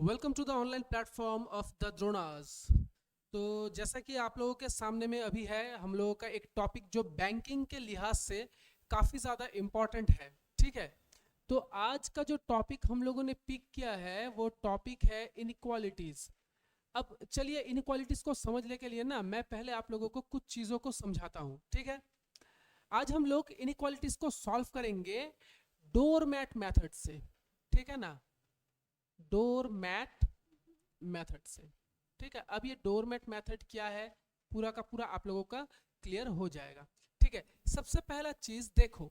Welcome to the online platform of the Dronas. तो जैसा कि आप लोगों के सामने में अभी है, हम लोगों का एक टॉपिक जो बैंकिंग के लिहाज से काफ़ी ज़्यादा इम्पॉर्टेंट है। ठीक है, तो आज का जो टॉपिक हम लोगों ने पिक किया है वो टॉपिक है इनइक्वालिटीज़। अब चलिए इनइक्वालिटीज़ को समझने के लिए ना मैं पहले आप लोगों को कुछ चीज़ों को समझाता हूँ। ठीक है, आज हम लोग इनइक्वालिटीज़ को सॉल्व करेंगे डोरमैट मेथड से। ठीक है ना, डोरमैट मेथड से। ठीक है, अब ये डोरमैट मेथड क्या है पूरा का पूरा आप लोगों का क्लियर हो जाएगा। ठीक है, सबसे पहला चीज देखो,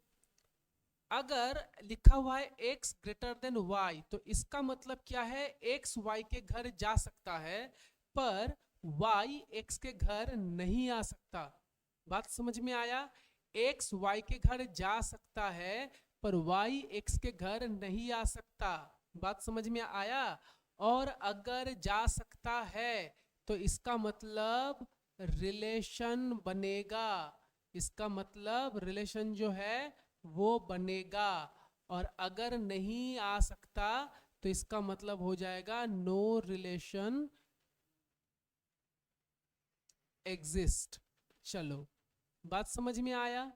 अगर लिखा हुआ है x ग्रेटर देन y तो इसका मतलब क्या है, x y के घर जा सकता है पर y x के घर नहीं आ सकता। बात समझ में आया? x y के घर जा सकता है पर y x के घर नहीं आ सकता। बात समझ में आया? और अगर जा सकता है तो इसका मतलब रिलेशन बनेगा, इसका मतलब रिलेशन जो है वो बनेगा। और अगर नहीं आ सकता तो इसका मतलब हो जाएगा नो रिलेशन एग्जिस्ट। चलो, बात समझ में आया?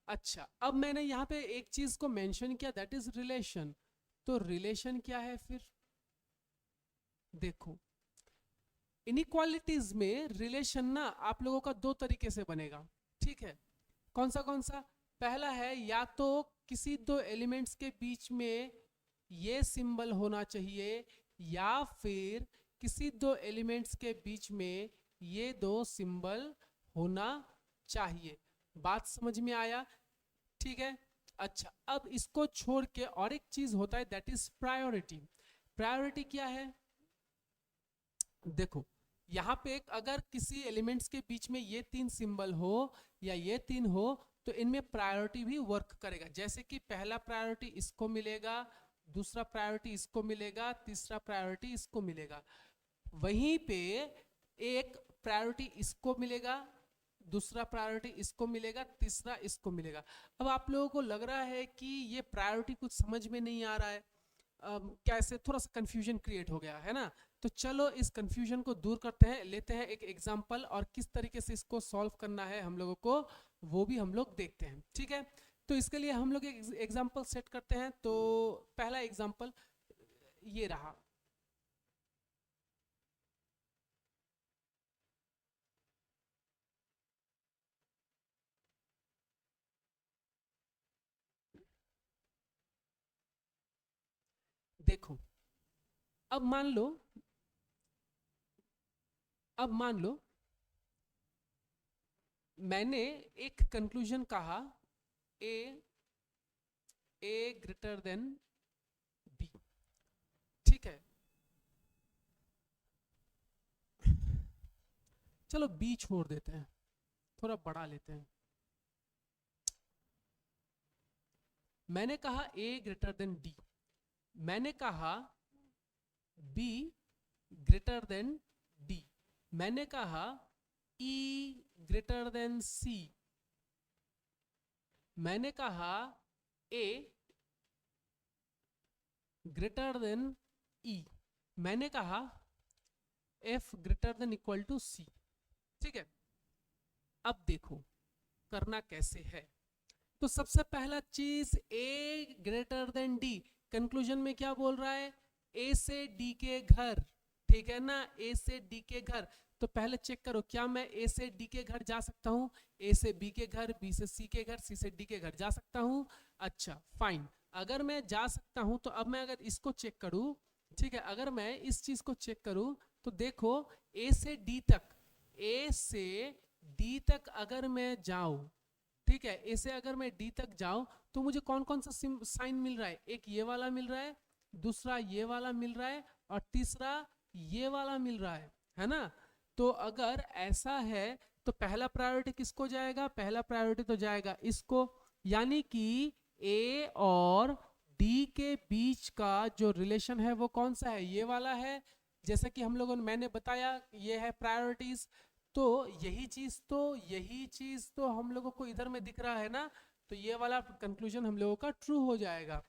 अच्छा, अब मैंने यहाँ पे एक चीज को मेंशन किया, दैट इज रिलेशन। तो रिलेशन क्या है फिर? देखो, इनइक्वालिटीज में रिलेशन ना आप लोगों का दो तरीके से बनेगा। ठीक है, कौन सा? पहला है या तो किसी दो एलिमेंट्स के बीच में ये सिंबल होना चाहिए या फिर किसी दो एलिमेंट्स के बीच में ये दो सिंबल होना चाहिए। बात समझ में आया? ठीक है, अच्छा अब इसको छोड़ के और एक चीज होता है दैट इज प्रायोरिटी। प्रायोरिटी क्या है? देखो, यहाँ पे अगर किसी एलिमेंट्स के बीच में ये तीन सिंबल हो या ये तीन हो तो इनमें प्रायोरिटी भी वर्क करेगा। जैसे कि पहला प्रायोरिटी इसको मिलेगा, दूसरा प्रायोरिटी इसको मिलेगा, तीसरा प्रायोरिटी इसको मिलेगा। वहीं पे एक प्रायोरिटी इसको मिलेगा, दूसरा प्रायोरिटी इसको मिलेगा, तीसरा इसको मिलेगा। अब आप लोगों को लग रहा है कि ये प्रायोरिटी कुछ समझ में नहीं आ रहा है, कैसे, थोड़ा सा कंफ्यूजन क्रिएट हो गया है ना। तो चलो इस कंफ्यूजन को दूर करते हैं, लेते हैं एक एग्जांपल और किस तरीके से इसको सॉल्व करना है हम लोगों को वो भी हम लोग देखते हैं। ठीक है, तो इसके लिए हम लोग एक एग्जांपल सेट करते हैं। तो पहला एग्जांपल ये रहा। देखो, अब मान लो, अब मान लो मैंने एक कंक्लूजन कहा ए ए ग्रेटर देन बी। ठीक है, चलो बी छोड़ देते हैं, थोड़ा बढ़ा लेते हैं। मैंने कहा ए ग्रेटर देन डी, मैंने कहा बी ग्रेटर देन डी, मैंने कहा ई ग्रेटर देन सी, मैंने कहा ए ग्रेटर देन ई, मैंने कहा F greater than equal to C. ठीक है, अब देखो करना कैसे है। तो सबसे पहला चीज ए ग्रेटर देन डी, कंक्लूजन में क्या बोल रहा है? ए से डी के घर। ठीक है ना, ए से डी के घर। तो पहले चेक करो क्या मैं ए से डी के घर जा सकता हूं? ए से बी के घर, बी से सी के घर, सी से डी के घर जा सकता हूं। अच्छा फाइन, अगर मैं जा सकता हूं तो अब मैं अगर इसको चेक करूं, ठीक है, अगर मैं इस चीज को चेक करूं तो देखो ए से डी तक, ए से डी तक अगर मैं जाऊं, ठीक है, ए से अगर मैं डी तक जाऊं तो मुझे कौन कौन सा साइन मिल रहा है? एक ये वाला मिल रहा है, दूसरा ये वाला मिल रहा है और तीसरा ये वाला मिल रहा है ना। तो अगर ऐसा है तो पहला प्रायोरिटी किसको जाएगा? पहला प्रायोरिटी तो जाएगा इसको, यानी कि ए और डी के बीच का जो रिलेशन है वो कौन सा है? ये वाला है। जैसे कि हम लोगों ने, मैंने बताया ये है प्रायोरिटीज। तो यही चीज तो हम लोगों को इधर में दिख रहा है ना, तो ये वाला कंक्लूजन हम लोगों का ट्रू हो जाएगा।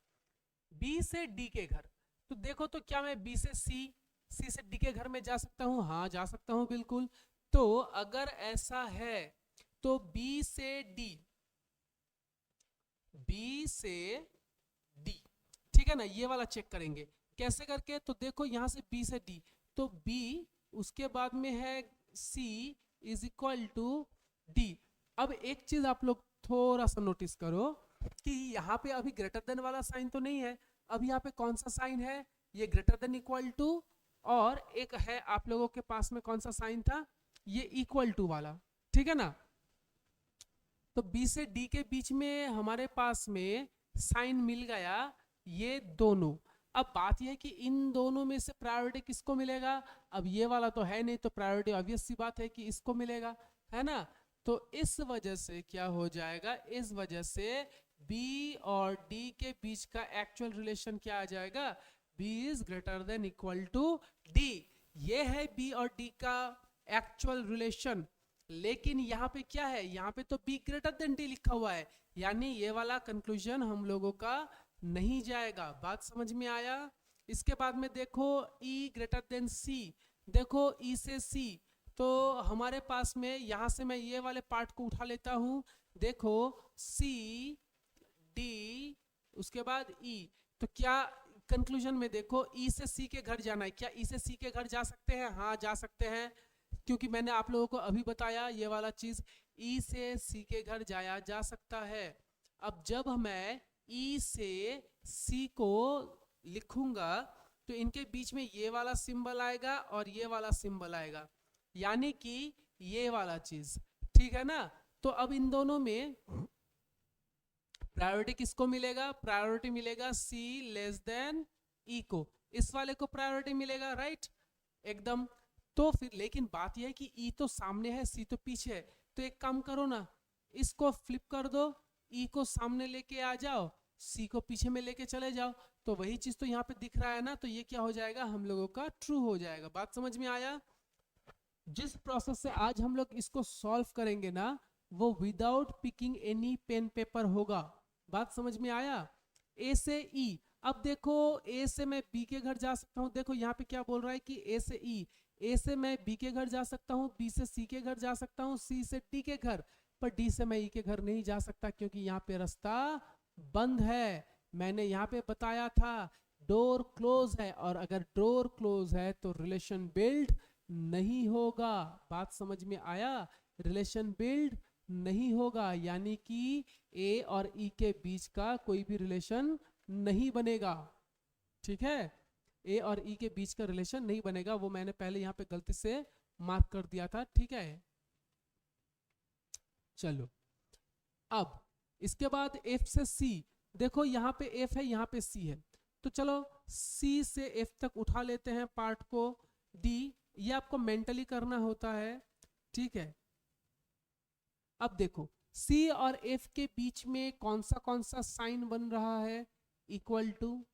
बी से डी के घर, तो देखो तो क्या मैं बी से सी सी से डी के घर में जा सकता हूँ? हाँ जा सकता हूँ बिल्कुल। तो अगर ऐसा है तो बी से डी, बी से डी, ठीक है ना, ये वाला चेक करेंगे कैसे करके। तो देखो यहाँ से बी से डी, तो बी उसके बाद में है सी इज इक्वल टू डी। अब एक चीज आप लोग थोड़ा सा नोटिस करो कि यहाँ पे अभी ग्रेटर देन वाला साइन तो नहीं है। अब यहाँ पे कौन सा साइन है? ये ग्रेटर देन इक्वल टू, और एक है आप लोगों के पास में कौन सा साइन था? ये इक्वल टू वाला, ठीक है ना। तो बी से डी के बीच में हमारे पास में साइन मिल गया, ये दोनों। अब बात यह है कि इन दोनों में से प्रायोरिटी किसको मिलेगा? अब ये वाला तो है नहीं, तो प्रायोरिटी ऑब्वियस सी बात है कि इसको मिलेगा, है ना। तो इस वजह से क्या हो जाएगा, इस वजह से बी और डी के बीच का एक्चुअल रिलेशन क्या आ जाएगा? B is greater than equal to D. ये है बी और डी का एक्चुअल रिलेशन। लेकिन यहाँ पे क्या है? यहाँ पे तो बी ग्रेटर देन डी लिखा हुआ है, यानी ये वाला कंक्लूजन हम लोगों का नहीं जाएगा। बात समझ में आया? इसके बाद में देखो E ग्रेटर देन सी, देखो E से C, तो हमारे पास में यहाँ से मैं ये वाले पार्ट को उठा लेता हूँ। देखो C D उसके बाद E, तो क्या कंक्लूजन में देखो E से C के घर जाना है। क्या E से C के घर जा सकते हैं? हाँ जा सकते हैं, क्योंकि मैंने आप लोगों को अभी बताया ये वाला चीज, E से C के घर जाया जा सकता है। अब जब मैं E से C को लिखूंगा तो इनके बीच में ये वाला सिंबल आएगा और ये वाला सिंबल आएगा, यानी कि ये वाला चीज, ठीक है ना। तो अब इन दोनों में प्रायोरिटी किसको मिलेगा? प्रायोरिटी मिलेगा C लेस देन E को, इस वाले को प्रायोरिटी मिलेगा, राइट, एकदम। तो फिर लेकिन बात यह है कि E तो सामने है, C तो पीछे है। तो एक काम करो ना, इसको फ्लिप कर दो, E को सामने लेके आ जाओ, C को पीछे में लेके चले जाओ, तो वही चीज तो यहाँ पे दिख रहा है ना। तो ये क्या हो जाएगा? हम लोगों का ट्रू हो जाएगा। बात समझ में आया? जिस प्रोसेस से आज हम लोग इसको सॉल्व करेंगे ना, वो without picking any pen paper होगा। बात समझ में आया? ए से ई, अब देखो ए से मैं बी के घर जा सकता हूँ। देखो यहाँ पे क्या बोल रहा है कि ए से ई, ए से मैं बी के घर जा सकता हूँ, बी से सी के घर जा सकता हूँ, सी से डी के घर, पर डी से मैं ई के घर नहीं जा सकता, क्योंकि यहाँ पे रास्ता बंद है। मैंने यहाँ पे बताया था डोर क्लोज है, और अगर डोर क्लोज है तो रिलेशन बिल्ड नहीं होगा। बात समझ में आया? रिलेशन बिल्ड नहीं होगा, यानी कि ए और ई के बीच का कोई भी रिलेशन नहीं बनेगा, ठीक है। ए और ई के बीच का रिलेशन नहीं बनेगा, वो मैंने पहले यहाँ पे गलती से मार्क कर दिया था, ठीक है। चलो अब इसके बाद एफ से सी, देखो यहाँ पे एफ है, यहाँ पे सी है, तो चलो सी से एफ तक उठा लेते हैं पार्ट को। डी, ये आपको मेंटली करना होता है, ठीक है। अब देखो सी और एफ के बीच में कौन सा साइन बन रहा है? Equal to,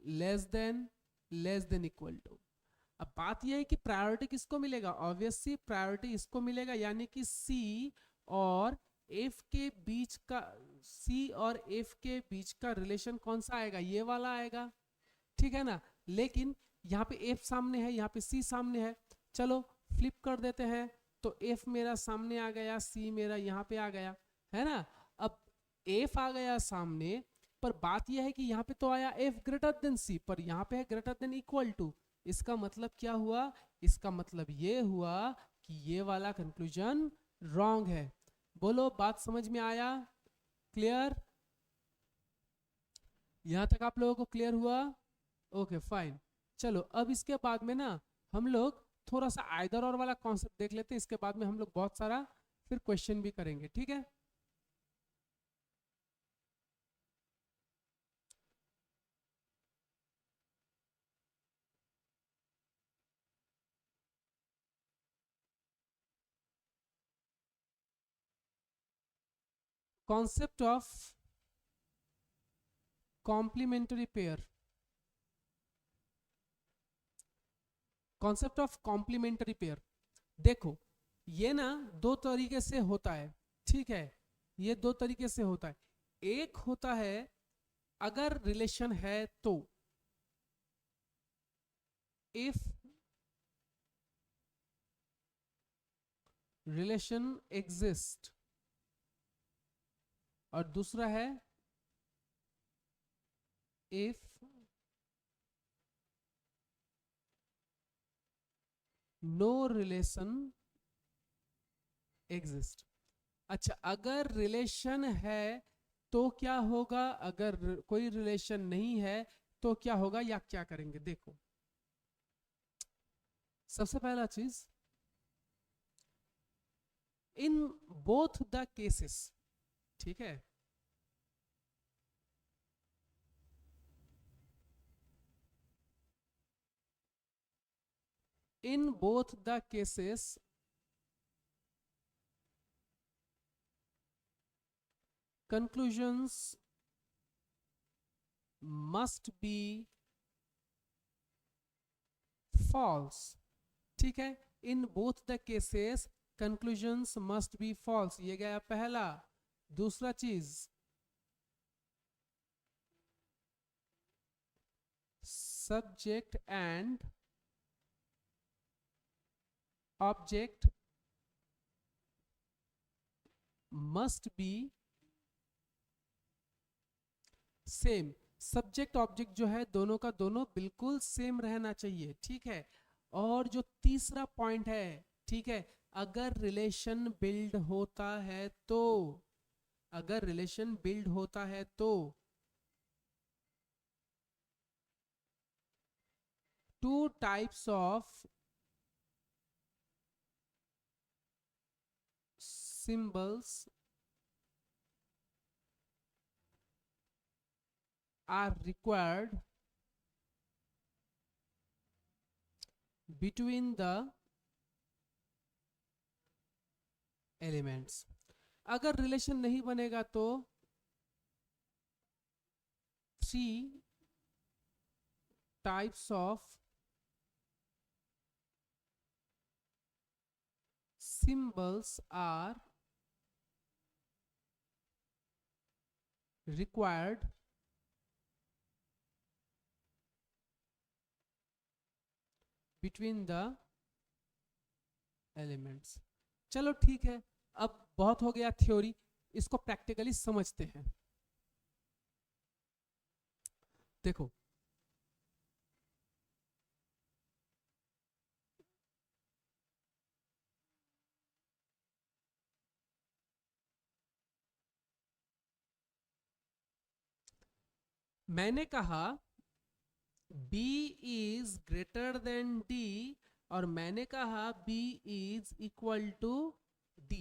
less than equal to. अब बात यह है कि प्रायोरिटी किसको मिलेगा? ऑब्वियसली प्रायोरिटी इसको मिलेगा, यानी कि सी और एफ के बीच का, सी और एफ के बीच का रिलेशन कौन सा आएगा? ये वाला आएगा, ठीक है ना। लेकिन यहाँ पे एफ सामने है, यहाँ पे सी सामने है, चलो फ्लिप कर देते हैं, तो एफ मेरा सामने आ गया, सी मेरा यहाँ पे आ गया, है ना। अब एफ आ गया सामने, पर बात यह है कि यहाँ पे तो आया एफ ग्रेटर देन सी, पर यहाँ पे है ग्रेटर देन इक्वल टू। इसका मतलब क्या हुआ? इसका मतलब ये हुआ कि ये वाला कंक्लूजन रॉन्ग है। बोलो बात समझ में आया? क्लियर? यहां तक आप लोगों को क्लियर हुआ? Okay fine. चलो अब इसके बाद में ना हम लोग थोड़ा सा आइदर और वाला कॉन्सेप्ट देख लेते हैं, इसके बाद में हम लोग बहुत सारा फिर क्वेश्चन भी करेंगे, ठीक है। Concept of complementary pair, concept of complementary pair. देखो ये ना दो तरीके से होता है, ठीक है, ये दो तरीके से होता है। एक होता है अगर रिलेशन है तो, इफ रिलेशन एग्जिस्ट, और दूसरा है इफ नो रिलेशन एग्जिस्ट। अच्छा, अगर रिलेशन है तो क्या होगा, अगर कोई रिलेशन नहीं है तो क्या होगा, या क्या करेंगे? देखो, सबसे पहला चीज, इन बोथ द केसेस, ठीक है, in both the cases conclusions must be false, ठीक है। In both the cases conclusions must be false, ये गया पहला। दूसरा चीज, subject and object must be same. Subject object जो है दोनों का दोनों बिल्कुल सेम रहना चाहिए, ठीक है। और जो तीसरा पॉइंट है, ठीक है, अगर रिलेशन बिल्ड होता है तो, अगर रिलेशन बिल्ड होता है तो two types of symbols are required between the elements। अगर रिलेशन नहीं बनेगा तो 3 types of symbols are required between the elements। चलो ठीक है, अब बहुत हो गया थ्योरी, इसको प्रैक्टिकली समझते हैं। देखो, मैंने कहा B is greater than D, और मैंने कहा B is equal to D।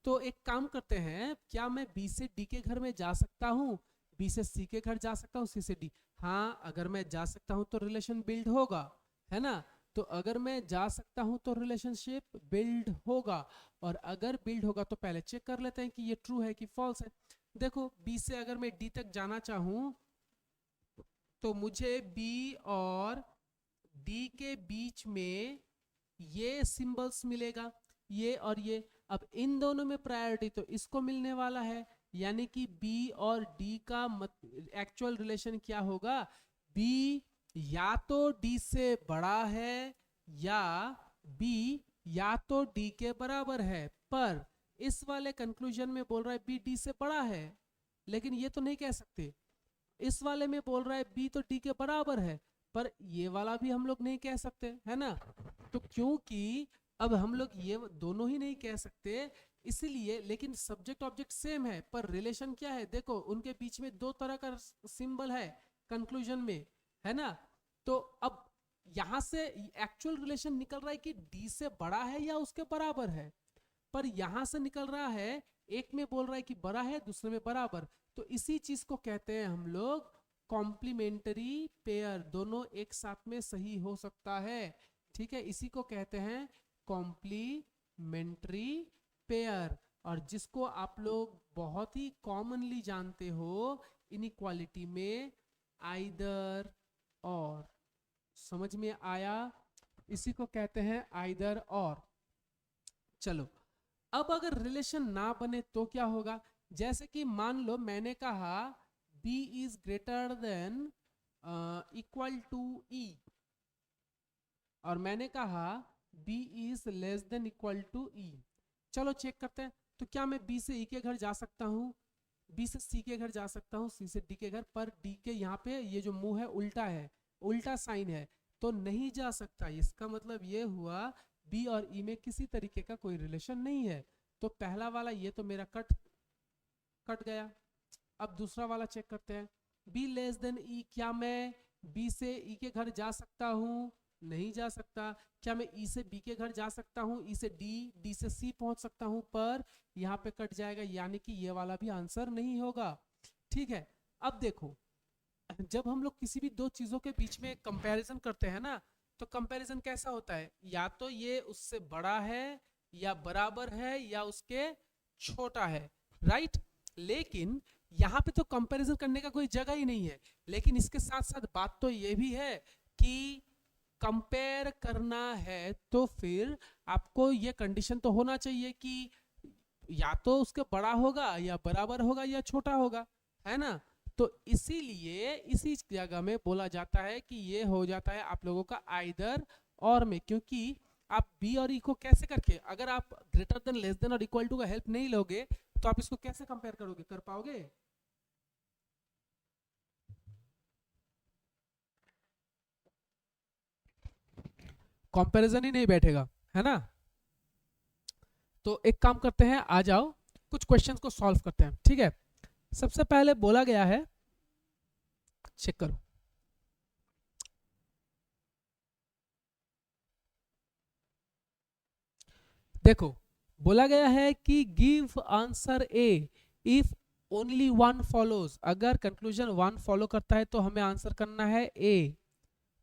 तो एक काम करते हैं, क्या मैं B से D के घर में जा सकता हूँ, B से C के घर जा सकता हूँ, C से D? हाँ, अगर मैं जा सकता हूँ तो रिलेशन बिल्ड होगा, है ना। तो अगर मैं जा सकता हूँ तो रिलेशनशिप बिल्ड होगा, और अगर बिल्ड होगा तो पहले चेक कर लेते हैं कि ये ट्रू है कि फॉल्स है। देखो, B से अगर मैं D तक जाना चाहूँ तो मुझे B और D के बीच में ये सिंबल्स मिलेगा, ये और ये। अब इन दोनों में प्रायोरिटी तो इसको मिलने वाला है, यानी कि B और D का एक्चुअल रिलेशन क्या होगा, B या तो D से बड़ा है या B या तो D के बराबर है। पर इस वाले कंक्लूजन में बोल रहा है B D से बड़ा है, लेकिन ये तो नहीं कह सकते। इस वाले में बोल रहा है B तो D के बराबर है, पर ये वाला भी हम लोग नहीं कह सकते, है ना। तो क्योंकि अब हम लोग ये दोनों ही नहीं कह सकते, इसलिए, लेकिन सब्जेक्ट ऑब्जेक्ट सेम है, पर रिलेशन क्या है, देखो उनके बीच में दो तरह का सिंबल है कंक्लूजन में, है ना। तो अब यहां से एक्चुअल रिलेशन निकल रहा है कि D से बड़ा है या उसके बराबर है, पर यहां से निकल रहा है, एक में बोल रहा है कि बड़ा है, दूसरे में बराबर। तो इसी चीज को कहते हैं हम लोग कॉम्प्लीमेंट्री पेयर, दोनों एक साथ में सही हो सकता है, ठीक है। इसी को कहते हैं कॉम्प्लीमेंट्री पेयर, और जिसको आप लोग बहुत ही कॉमनली जानते हो इनइक्वालिटी में, आइदर और। समझ में आया? इसी को कहते हैं आइदर और। चलो, अब अगर रिलेशन ना बने तो क्या होगा, जैसे कि मान लो मैंने कहा B is greater than equal to E, और मैंने कहा B is less than equal to E। चलो चेक करते हैं। तो क्या मैं बी से ई के घर जा सकता हूँ, बी से सी के घर जा सकता हूँ, सी से डी के घर, पर डी के यहाँ पे ये जो मुंह है उल्टा है, उल्टा साइन है, तो नहीं जा सकता। इसका मतलब ये हुआ बी और ई में किसी तरीके का कोई रिलेशन नहीं है। तो पहला वाला ये तो मेरा कट कट गया। अब दूसरा वाला चेक करते हैं, बी लेस देन ई, क्या मैं बी से ई के घर जा सकता हूँ, नहीं जा सकता। क्या मैं ई से बी के घर जा सकता हूँ, ई से डी, डी से सी पहुंच सकता हूँ, पर यहाँ पे कट जाएगा, यानी कि ये वाला भी आंसर नहीं होगा। ठीक है, अब देखो, जब हम लोग किसी भी दो चीजों के बीच में कंपैरिजन करते हैं ना, तो कंपैरिजन कैसा होता है, या तो ये उससे बड़ा है, या बराबर है, या उसके छोटा है, राइट। लेकिन यहाँ पे तो कंपैरिजन करने का कोई जगह ही नहीं है। लेकिन इसके साथ साथ बात तो ये भी है कि कंपेयर करना है तो फिर आपको ये कंडीशन तो होना चाहिए कि या तो उसके बड़ा होगा, या बराबर होगा, या छोटा होगा, है ना। तो इसीलिए इसी जगह में बोला जाता है कि ये हो जाता है आप लोगों का आइदर और में, क्योंकि आप बी और ई को कैसे करके, अगर आप ग्रेटर देन, लेस देन और इक्वल टू का हेल्प नहीं लोगे तो आप इसको कैसे कंपेयर करोगे, कर पाओगे? कंपैरिजन ही नहीं बैठेगा, है ना। तो एक काम करते हैं, आ जाओ कुछ क्वेश्चंस को सॉल्व करते हैं, ठीक है। सबसे पहले बोला गया है, चेक करो, देखो बोला गया है कि give answer A if only one follows, अगर कंक्लूजन वन फॉलो करता है तो हमें आंसर करना है ए,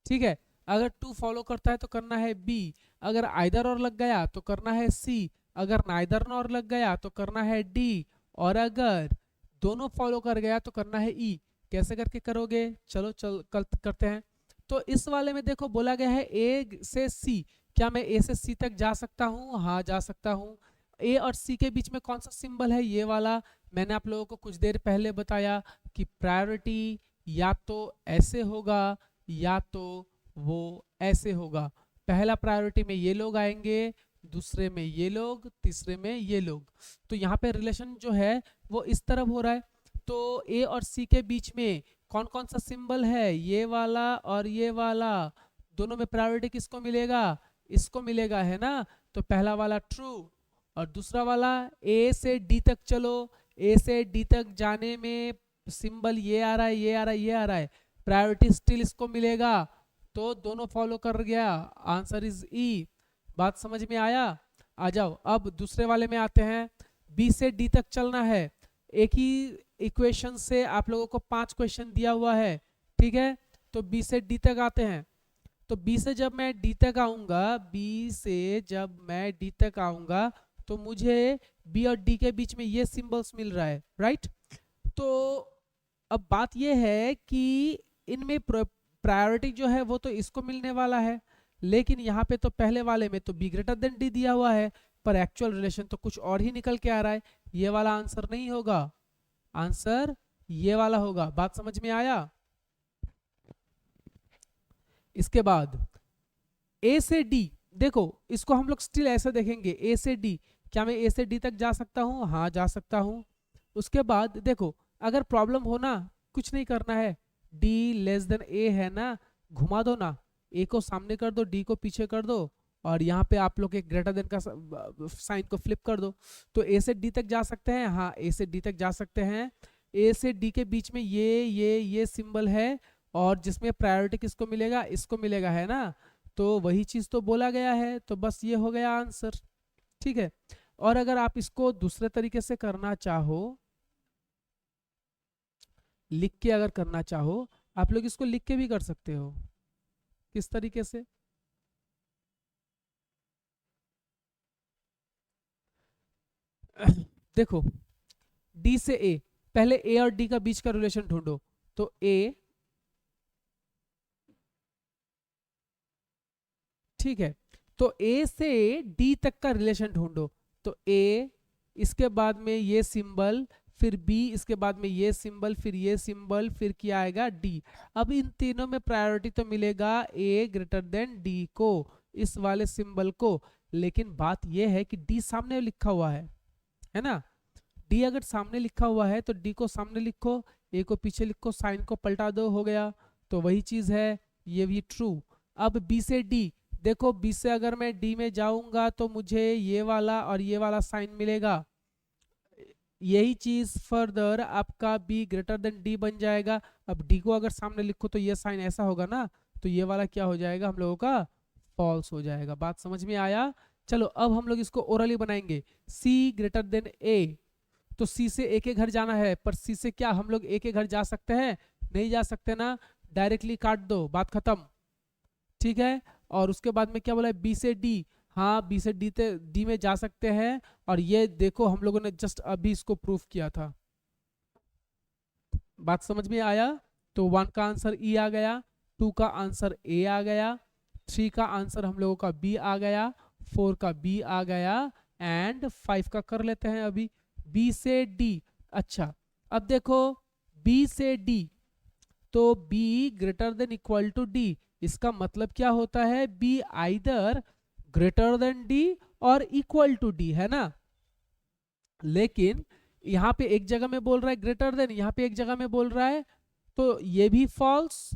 ठीक है। अगर टू फॉलो करता है तो करना है बी, अगर आइदर और लग गया तो करना है सी, अगर नाइदर और लग गया तो करना है डी, और अगर दोनों फॉलो कर गया तो करना है ई। कैसे करके करोगे, चलो चल कल करते हैं। तो इस वाले में देखो बोला गया है ए से सी, क्या मैं ए से सी तक जा सकता हूँ, हाँ जा सकता हूँ। ए और सी के बीच में कौन सा सिंबल है, ये वाला। मैंने आप लोगों को कुछ देर पहले बताया कि प्रायोरिटी या तो ऐसे होगा, या तो वो ऐसे होगा। पहला प्रायोरिटी में ये लोग आएंगे, दूसरे में ये लोग, तीसरे में ये लोग। तो यहाँ पे रिलेशन जो है वो इस तरफ हो रहा है। तो ए और सी के बीच में कौन कौन सा सिंबल है, ये वाला और ये वाला, दोनों में प्रायोरिटी किसको मिलेगा, इसको मिलेगा, है ना। तो पहला वाला ट्रू, और दूसरा वाला ए से डी तक चलो, ए से डी तक जाने में सिंबल ये आ रहा है, ये आ रहा है, ये आ रहा है, प्रायोरिटी स्टिल इसको मिलेगा, तो दोनों फॉलो कर गया, आंसर इज ई। बात समझ में आया? आ जाओ अब दूसरे वाले में आते हैं। बी से डी तक चलना है, एक ही इक्वेशन से आप लोगों को 5 क्वेश्चन दिया हुआ है, ठीक है। तो बी से डी तक आते हैं। तो बी से जब मैं डी तक आऊंगा, बी से जब मैं डी तक आऊंगा तो मुझे बी और डी के बीच में ये सिंबल्स मिल रहा है, राइट। तो अब बात ये है कि इनमें प्रायोरिटी जो है वो तो इसको मिलने वाला है, लेकिन यहाँ पे तो पहले वाले में तो बी ग्रेटर देन डी दिया हुआ है, पर एक्चुअल रिलेशन तो कुछ और ही निकल के आ रहा है। ये वाला आंसर नहीं होगा, आंसर ये वाला होगा। बात समझ में आया? इसके बाद ए से डी, देखो इसको हम लोग स्टिल ऐसे देखेंगे, ए से डी, क्या मैं ए से डी तक जा सकता हूँ, हाँ जा सकता हूँ। उसके बाद देखो अगर प्रॉब्लम हो ना, कुछ नहीं करना है, डी लेस देन ए है ना, घुमा दो ना, ए को सामने कर दो, डी को पीछे कर दो, और यहाँ पे आप लोग एक ग्रेटर देन का साइन को फ्लिप कर दो। तो ए से डी तक जा सकते हैं, हाँ ए से डी तक जा सकते हैं। ए से डी के बीच में ये सिंबल है, और जिसमें प्रायोरिटी किसको मिलेगा, इसको मिलेगा, है ना। तो वही चीज तो बोला गया है, तो बस ये हो गया आंसर, ठीक है। और अगर आप इसको दूसरे तरीके से करना चाहो, लिख के अगर करना चाहो, आप लोग इसको लिख के भी कर सकते हो। किस तरीके से, देखो डी से ए, पहले ए और डी का बीच का रिलेशन ढूंढो। तो ए, ठीक है, तो ए से डी तक का रिलेशन ढूंढो। तो ए, इसके बाद में ये सिंबल, फिर बी, इसके बाद में ये सिंबल, फिर ये सिंबल, फिर क्या आएगा डी। अब इन तीनों में प्रायोरिटी तो मिलेगा ए ग्रेटर देन डी को, इस वाले सिंबल को। लेकिन बात यह है कि डी सामने लिखा हुआ है ना। डी अगर सामने लिखा हुआ है तो डी को सामने लिखो, ए को पीछे लिखो, साइन को पलटा दो, हो गया। तो वही चीज है, ये भी ट्रू। अब बी से डी, देखो बी से अगर मैं डी में जाऊंगा तो मुझे ये वाला और ये वाला साइन मिलेगा। यही चीज फर्दर आपका बी ग्रेटर देन डी बन जाएगा। अब डी को अगर सामने लिखो तो ये साइन ऐसा होगा ना, तो ये वाला क्या हो जाएगा हम लोगों का, फॉल्स हो जाएगा। बात समझ में आया। चलो अब हम लोग इसको ओरली बनाएंगे। सी ग्रेटर देन ए, तो सी से ए के घर जाना है, पर सी से क्या हम लोग ए के घर जा सकते हैं? नहीं जा सकते ना, डायरेक्टली काट दो, बात खत्म। ठीक है, और उसके बाद में क्या बोला है, बी से डी, हाँ बी से डी में जा सकते हैं। और ये देखो हम लोगों ने जस्ट अभी इसको प्रूफ किया था। बात समझ में आया। तो 1 का आंसर ई आ गया, 2 का आंसर ए आ गया, 3 का आंसर हम लोगों का बी आ गया, 4 का बी आ गया, एंड 5 का कर लेते हैं अभी, बी से डी। अच्छा अब देखो बी से डी, तो B greater than equal to D, इसका मतलब क्या होता है, B either greater than D और इक्वल टू डी, है ना। लेकिन यहाँ पे एक जगह में बोल रहा है ग्रेटर देन, यहाँ पे एक जगह में बोल रहा है, तो ये भी फॉल्स,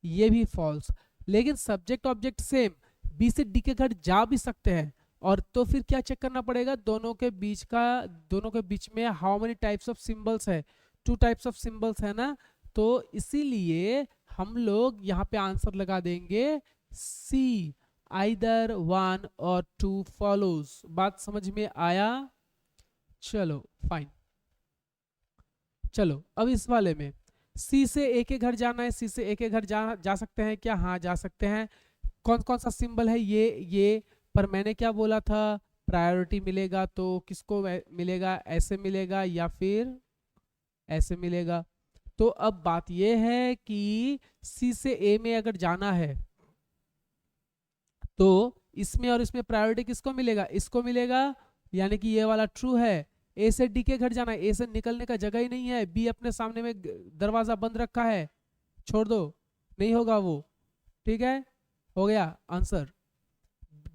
ये भी फॉल्स। लेकिन सब्जेक्ट ऑब्जेक्ट सेम, बी से डी के घर जा भी सकते हैं। और तो फिर क्या चेक करना पड़ेगा, दोनों के बीच का, दोनों के बीच में how many types of symbols है, 2 टाइप्स ऑफ सिंबल्स है ना। तो इसीलिए हम लोग यहाँ पे आंसर लगा देंगे सी, आइदर 1 और 2 फॉलोज। बात समझ में आया। चलो फाइन। चलो अब इस वाले में सी से ए के घर जाना है, सी से ए के घर जा सकते हैं क्या? हाँ जा सकते हैं। कौन कौन सा सिंबल है, ये पर मैंने क्या बोला था, प्रायोरिटी मिलेगा तो किसको मिलेगा, ऐसे मिलेगा या फिर ऐसे मिलेगा। तो अब बात यह है कि सी से ए में अगर जाना है तो इसमें और इसमें प्रायोरिटी किसको मिलेगा, इसको मिलेगा, यानी कि ये वाला ट्रू है। ए से डी के घर जाना है, ए से निकलने का जगह ही नहीं है, बी अपने सामने में दरवाजा बंद रखा है, छोड़ दो, नहीं होगा वो। ठीक है, हो गया आंसर।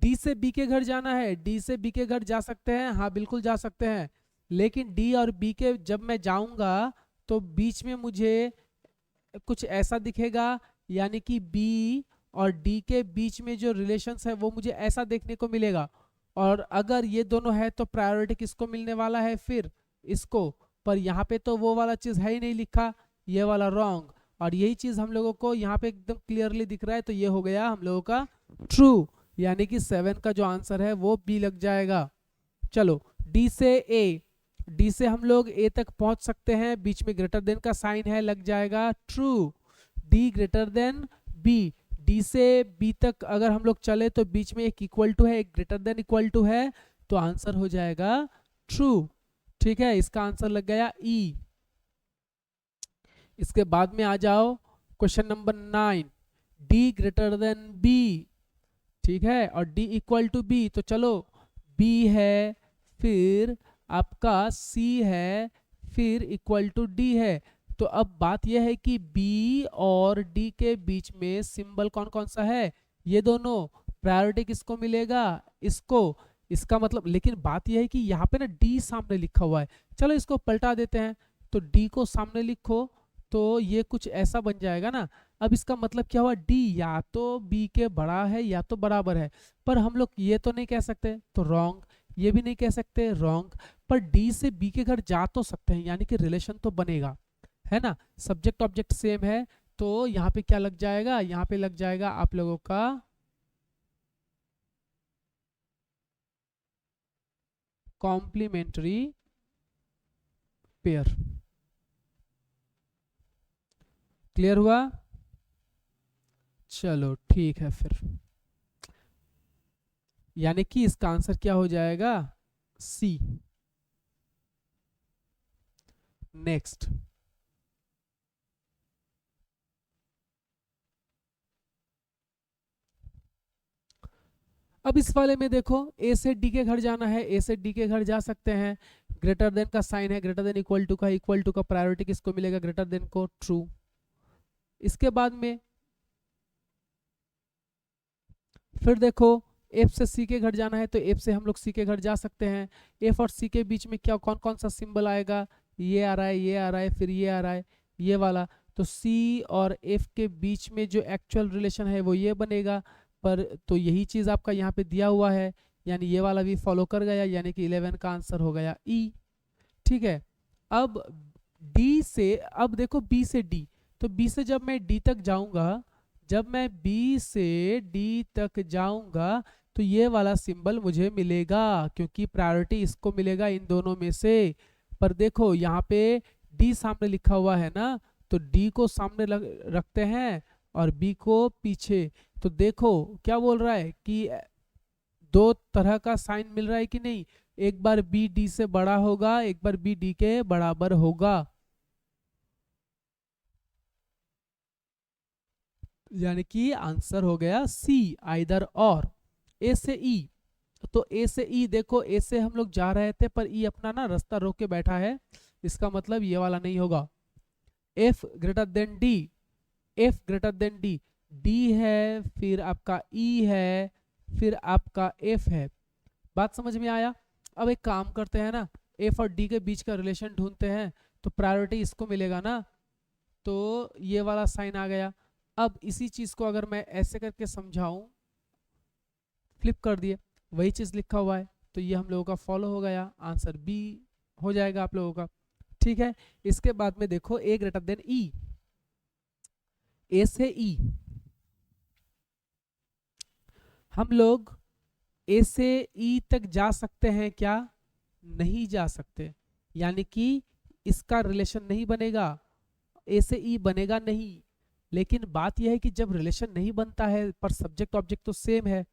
डी से बी के घर जाना है, डी से बी के घर जा सकते हैं, हाँ बिल्कुल जा सकते हैं। लेकिन डी और बी के जब मैं जाऊंगा तो बीच में मुझे कुछ ऐसा दिखेगा, यानी कि बी और डी के बीच में जो रिलेशंस है वो मुझे ऐसा देखने को मिलेगा। और अगर ये दोनों है तो प्रायोरिटी किसको मिलने वाला है, फिर इसको। पर यहाँ पे तो वो वाला चीज है ही नहीं लिखा, ये वाला रॉन्ग। और यही चीज हम लोगों को यहाँ पे एकदम क्लियरली दिख रहा है, तो ये हो गया हम लोगों का ट्रू, यानी कि 7 का जो आंसर है वो बी लग जाएगा। चलो डी से ए, डी से हम लोग ए तक पहुंच सकते हैं, बीच में ग्रेटर देन का साइन है, लग जाएगा true. D greater than B, D से बी तक अगर हम लोग चले तो बीच में एक इक्वल टू है, एक ग्रेटर देन इक्वल टू है, तो आंसर हो जाएगा ट्रू। ठीक है, इसका आंसर लग गया ई। इसके बाद में आ जाओ question number 9, D greater than B. ठीक है, और डी इक्वल टू बी, तो चलो बी है, फिर आपका सी है, फिर इक्वल टू डी है। तो अब बात यह है कि बी और डी के बीच में सिंबल कौन कौन सा है, ये दोनों। प्रायोरिटी किसको मिलेगा, इसको। इसका मतलब, लेकिन बात यह है कि यहाँ पे ना डी सामने लिखा हुआ है, चलो इसको पलटा देते हैं, तो डी को सामने लिखो तो ये कुछ ऐसा बन जाएगा ना। अब इसका मतलब क्या हुआ, डी या तो बी के बड़ा है या तो बराबर है, पर हम लोग ये तो नहीं कह सकते, तो रॉन्ग। ये भी नहीं कह सकते, रॉन्ग। पर डी से बी के घर जा तो सकते हैं, यानी कि रिलेशन तो बनेगा, है ना। सब्जेक्ट ऑब्जेक्ट सेम है, तो यहाँ पे क्या लग जाएगा, यहाँ पे लग जाएगा आप लोगों का कॉम्प्लीमेंट्री पेयर। क्लियर हुआ। चलो ठीक है फिर, यानी कि इसका आंसर क्या हो जाएगा, सी। नेक्स्ट, अब इस वाले में देखो ए से डी के घर जाना है, ए से डी के घर जा सकते हैं, ग्रेटर देन का साइन है, ग्रेटर देन इक्वल टू का, इक्वल टू का प्रायोरिटी किसको मिलेगा, ग्रेटर देन को, ट्रू। इसके बाद में फिर देखो एफ से सी के घर जाना है तो एफ से हम लोग सी के घर जा सकते हैं। एफ और सी के बीच में क्या कौन कौन सा सिंबल आएगा, ये आ रहा है, ये आ रहा है, फिर ये आ रहा है, ये वाला। तो सी और एफ के बीच में जो एक्चुअल रिलेशन है वो ये बनेगा। पर तो यही चीज़ आपका यहाँ पे दिया हुआ है, यानी ये वाला भी फॉलो कर गया, यानी कि 11 का आंसर हो गया ई। ठीक है। अब डी से, अब देखो बी से डी, तो बी से जब मैं डी तक जाऊंगा, जब मैं बी से डी तक जाऊंगा तो ये वाला सिंबल मुझे मिलेगा, क्योंकि प्रायोरिटी इसको मिलेगा इन दोनों में से। पर देखो यहाँ पे डी सामने लिखा हुआ है ना, तो डी को सामने रखते हैं और बी को पीछे। तो देखो क्या बोल रहा है कि दो तरह का साइन मिल रहा है कि नहीं, एक बार बी डी से बड़ा होगा, एक बार बी डी के बराबर होगा, यानी कि आंसर हो गया सी, आइदर और। ए से ई, तो ए से ई देखो, ए से हम लोग जा रहे थे पर ई अपना ना रास्ता रोक के बैठा है, इसका मतलब ये वाला नहीं होगा। F greater than D, F greater than D, D है, फिर आपका ई है, फिर आपका एफ है। बात समझ में आया? अब एक काम करते हैं ना, एफ और डी के बीच का रिलेशन ढूंढते हैं, तो प्रायोरिटी इसको मिलेगा ना, तो ये वाला साइन आ गया। अब इसी चीज को अगर मैं ऐसे करके समझाऊं, फ्लिप कर दिए, वही चीज लिखा हुआ है, तो ये हम लोगों का फॉलो हो गया, आंसर बी हो जाएगा आप लोगों का। ठीक है। इसके बाद में देखो ए ग्रेटर देन ई, ए से ई हम लोग ए से ई तक जा सकते हैं क्या? नहीं जा सकते, यानी कि इसका रिलेशन नहीं बनेगा, ए से ई बनेगा नहीं। लेकिन बात यह है कि जब रिलेशन नहीं बनता है पर सब्जेक्ट ऑब्जेक्ट तो सेम है,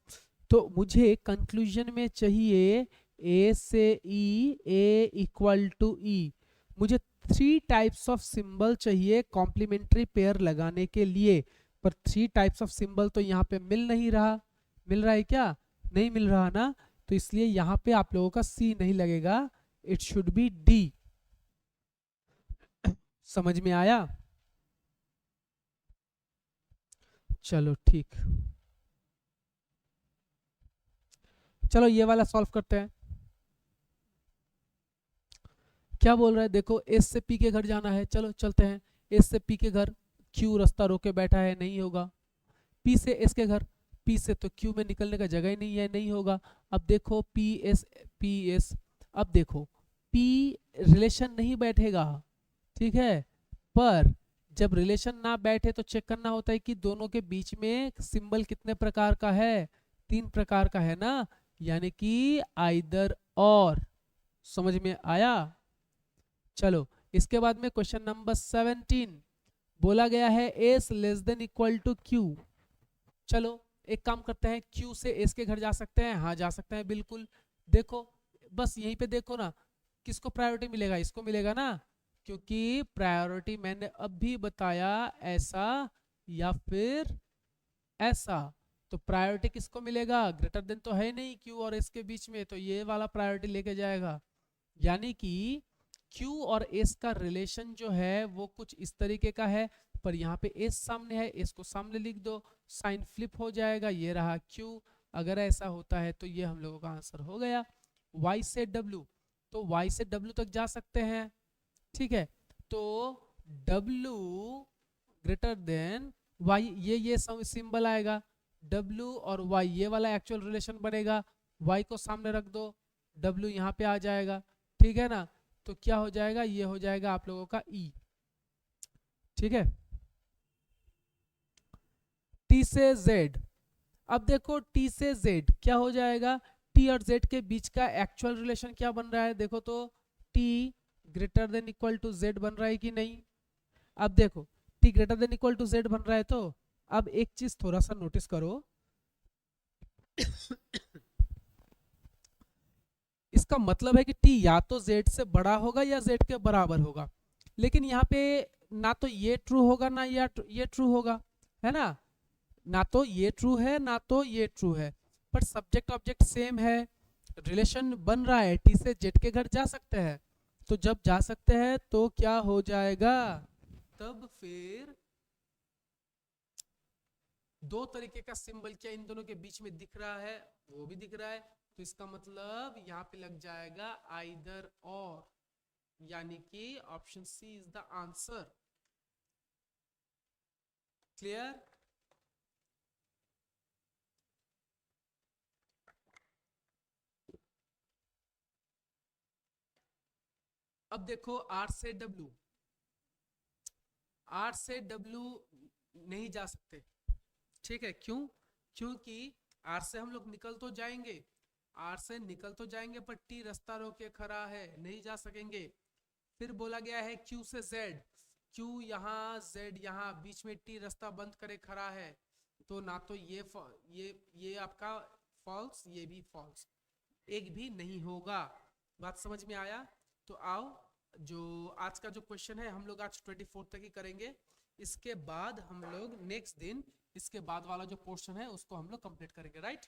तो मुझे कंक्लूजन में चाहिए ए से ई, ए इक्वल टू ई। मुझे 3 टाइप्स ऑफ सिंबल चाहिए कॉम्प्लीमेंट्री पेयर लगाने के लिए, पर 3 टाइप्स ऑफ सिंबल तो यहाँ पे मिल नहीं रहा। मिल रहा है क्या? नहीं मिल रहा ना, तो इसलिए यहाँ पे आप लोगों का सी नहीं लगेगा, इट शुड बी डी। समझ में आया? चलो ठीक, चलो ये वाला सॉल्व करते हैं। क्या बोल रहा है देखो, एस से पी के घर जाना है, चलो चलते हैं। एस से पी के घर, क्यू रास्ता रोके बैठा है, नहीं होगा। पी से एस के घर, पी से तो क्यू में निकलने का जगह ही नहीं है, नहीं होगा। अब देखो पी एस, अब देखो पी रिलेशन नहीं बैठेगा, ठीक है, पर जब रिलेशन ना बैठे तो चेक करना होता है कि दोनों के बीच में सिंबल कितने प्रकार का है, 3 प्रकार का है ना, यानी कि आइदर और। समझ में आया? चलो इसके बाद में क्वेश्चन नंबर 17 बोला गया है S less than equal to Q. चलो एक काम करते हैं, क्यू से एस के घर जा सकते हैं, हाँ जा सकते हैं बिल्कुल। देखो बस यहीं पे देखो ना, किसको प्रायोरिटी मिलेगा, इसको मिलेगा ना, क्योंकि प्रायोरिटी मैंने अभी बताया ऐसा या फिर ऐसा, तो प्रायोरिटी किसको मिलेगा, ग्रेटर देन तो है नहीं क्यू और एस के बीच में, तो ये वाला प्रायोरिटी लेके जाएगा। यानी कि क्यू और एस का रिलेशन जो है वो कुछ इस तरीके का है, पर यहाँ पे एस सामने है, एस को सामने लिख दो, साइन फ्लिप हो जाएगा, ये रहा क्यू। अगर ऐसा होता है तो ये हम लोगों का आंसर हो गया। वाई से डब्ल्यू, तो वाई से डब्ल्यू तक जा सकते हैं, ठीक है, तो डब्ल्यू ग्रेटर देन वाई, ये सिंबल आएगा, डब्ल्यू और वाई ये वाला एक्चुअल रिलेशन बनेगा, वाई को सामने रख दो, डब्ल्यू यहाँ पे आ जाएगा, ठीक है ना, तो क्या हो जाएगा, ये हो जाएगा आप लोगों का ई। ठीक है। टी से जेड, अब देखो टी से जेड क्या हो जाएगा, टी और जेड के बीच का एक्चुअल रिलेशन क्या बन रहा है, देखो तो T greater than equal to Z बन रहा है कि नहीं। अब देखो T greater than equal to Z बन रहा है, तो अब एक चीज थोड़ा सा नोटिस करो इसका मतलब है कि टी या तो जेड से बड़ा होगा या जेड के बराबर होगा, लेकिन यहाँ पे ना तो ये ट्रू होगा ना ये ट्रू होगा, है ना, ना तो ये ट्रू है ना तो ये ट्रू है, पर सब्जेक्ट ऑब्जेक्ट सेम है, रिलेशन बन रहा है, टी से जेड के घर जा सकते हैं, तो जब जा सकते हैं तो क्या हो जाएगा, तब फिर दो तरीके का सिंबल क्या इन दोनों के बीच में दिख रहा है? वो भी दिख रहा है, तो इसका मतलब यहाँ पे लग जाएगा आइदर और, यानी कि option C is the answer. Clear? अब देखो आर से डब्ल्यू, आर से डब्ल्यू नहीं जा सकते, ठीक है? क्यों? क्योंकि आर से हम लोग निकल तो जाएंगे, आर से निकल तो जाएंगे, पर टी रास्ता रोके खड़ा है, नहीं जा सकेंगे। फिर बोला गया है क्यू से जेड, क्यू यहाँ जेड यहाँ, बीच में टी रास्ता बंद करे खड़ा है, तो ना तो ये आपका फॉल्स, ये भी फॉल्स, एक भी नहीं होगा। बात समझ में आया? तो आओ, जो आज का जो क्वेश्चन है हम लोग आज 24 तक ही करेंगे, इसके बाद हम लोग नेक्स्ट दिन इसके बाद वाला जो पोर्शन है उसको हम लोग कंप्लीट करेंगे, राइट?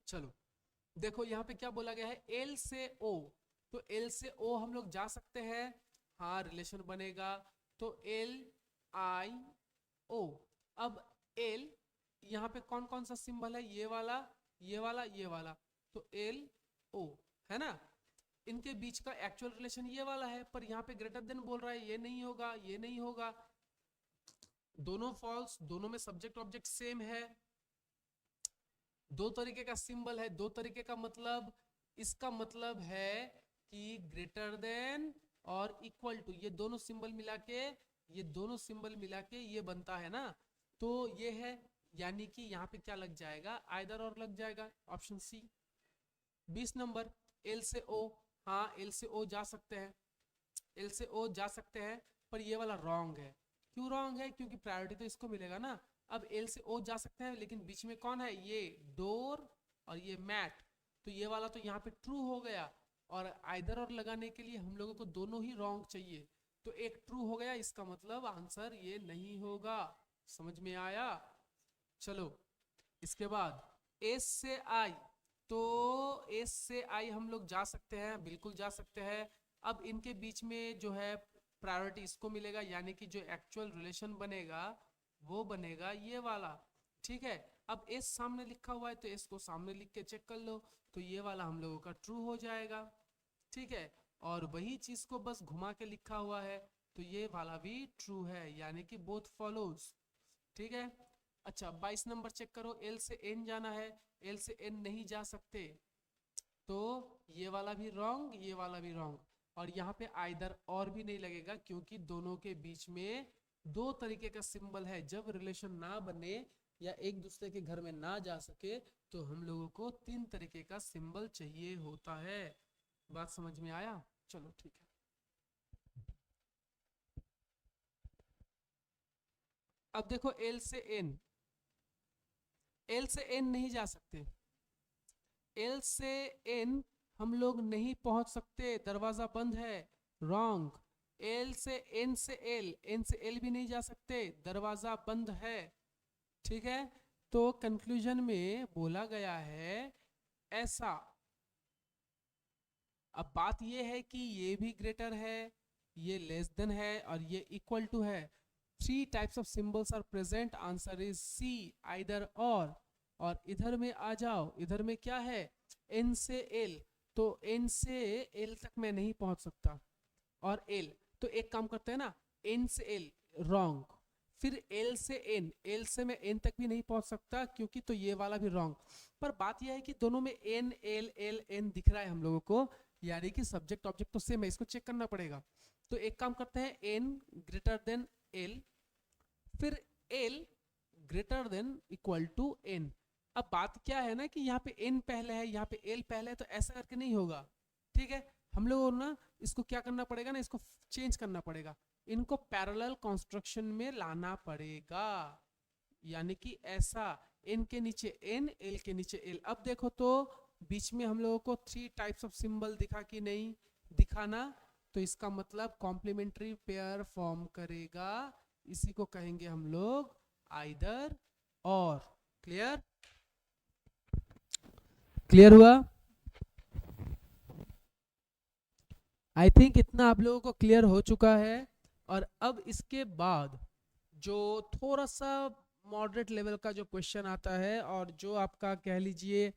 चलो देखो यहाँ पे क्या बोला गया है, एल से ओ, तो एल से ओ हम लोग जा सकते हैं, हाँ रिलेशन बनेगा, तो एल आई ओ। अब एल यहाँ पे कौन कौन सा सिंबल है, ये वाला, ये वाला, ये वाला, तो एल ओ है ना, इनके बीच का एक्चुअल रिलेशन ये वाला है, पर यहाँ पे ग्रेटर देन बोल रहा है, ये नहीं होगा, ये नहीं होगा, दोनों फॉल्स, दोनों में सब्जेक्ट ऑब्जेक्ट सेम है, दो तरीके का सिंबल है, दो तरीके का मतलब, इसका मतलब है कि ग्रेटर देन और इक्वल टू, ये दोनों सिंबल मिला के, ये दोनों सिंबल मिला के ये बनता है ना, तो ये है, यानी कि यहाँ पे क्या लग जाएगा, आइदर और लग जाएगा, ऑप्शन सी। 20 नंबर, एल से ओ, हाँ एल से ओ जा सकते हैं, एल से ओ जा सकते हैं, पर ये वाला रॉन्ग है। क्यों रॉन्ग है? क्योंकि प्रायोरिटी तो इसको मिलेगा ना। अब एल से ओ जा सकते हैं, लेकिन बीच में कौन है, ये डोर और ये मैट, तो ये वाला तो यहाँ पे ट्रू हो गया, और आइदर और लगाने के लिए हम लोगों को दोनों ही रॉन्ग चाहिए, तो एक ट्रू हो गया, इसका मतलब आंसर ये नहीं होगा। समझ में आया? चलो इसके बाद एस से आई, तो एस से आई हम लोग जा सकते हैं, बिल्कुल जा सकते हैं। अब इनके बीच में जो है प्रायोरिटी इसको मिलेगा, यानी कि जो एक्चुअल रिलेशन बनेगा वो बनेगा ये वाला, ठीक है? अब एस सामने लिखा हुआ है, तो एस को सामने लिख के चेक कर लो, तो ये वाला हम लोगों का ट्रू हो जाएगा, ठीक है? और वही चीज को बस घुमा के लिखा हुआ है, तो ये वाला भी ट्रू है, यानी कि बोथ फॉलोज, ठीक है? अच्छा 22 नंबर चेक करो, एल से एन जाना है, एल से एन नहीं जा सकते, तो ये वाला भी रॉन्ग, ये वाला भी रॉन्ग, और यहाँ पे आइदर और भी नहीं लगेगा, क्योंकि दोनों के बीच में दो तरीके का सिंबल है, जब रिलेशन ना बने या एक दूसरे के घर में ना जा सके, तो हम लोगों को तीन तरीके का सिंबल चाहिए होता है। बात समझ में आया? चलो ठीक है। अब देखो एल से एन, एल से एन नहीं जा सकते, एल से एन हम लोग नहीं पहुंच सकते, दरवाजा बंद है, रॉन्ग। एल से एन से एल, एन से एल भी नहीं जा सकते, दरवाजा बंद है, ठीक है? तो कंक्लूजन में बोला गया है ऐसा। अब बात ये है कि ये भी ग्रेटर है, ये लेस देन है, और ये इक्वल टू है। Three types of symbols are present, answer is C, either और इधर में आ जाओ, इधर में क्या है, एन से एल, तो एन से एल तक मैं नहीं पहुंच सकता, और एल, तो एक काम करते हैं ना, एन से एल रॉन्ग, फिर एल से एन, एल से मैं एन तक भी नहीं पहुंच सकता, क्योंकि तो ये वाला भी रॉन्ग। पर बात यह है कि दोनों में एन एल एल एन दिख रहा है हम लोगों को, यानी कि सब्जेक्ट ऑब्जेक्ट तो सेम है, इसको चेक करना पड़ेगा। तो एक काम करते हैं, एन ग्रेटर देन एल, फिर L greater than equal to N. अब बात क्या है ना कि यहाँ पे एन पहले है, यहाँ पे एल पहले है, तो ऐसा करके नहीं होगा, ठीक है? हम लोगों को ना इसको क्या करना पड़ेगा ना, इसको चेंज करना पड़ेगा, इनको पैरेलल कंस्ट्रक्शन में लाना पड़ेगा, यानी कि ऐसा, एन के नीचे एन, एल के नीचे एल। अब देखो तो बीच में हम लोगों को थ्री टाइप्स ऑफ सिंबल दिखा कि नहीं दिखाना, तो इसका मतलब कॉम्प्लीमेंट्री पेयर फॉर्म करेगा, इसी को कहेंगे हम लोग आइदर और। क्लियर? क्लियर हुआ? आई थिंक इतना आप लोगों को क्लियर हो चुका है। और अब इसके बाद जो थोड़ा सा मॉडरेट लेवल का जो क्वेश्चन आता है और जो आपका कह लीजिए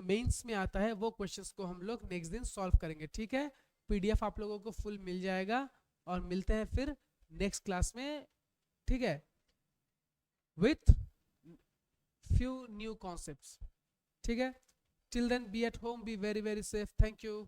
मेंस में आता है, वो क्वेश्चंस को हम लोग नेक्स्ट दिन सॉल्व करेंगे, ठीक है। पीडीएफ आप लोगों को फुल मिल जाएगा और मिलते हैं फिर नेक्स्ट क्लास में, ठीक है, विथ फ्यू न्यू कॉन्सेप्ट्स, ठीक है। Till then be at home, be very very safe, thank you.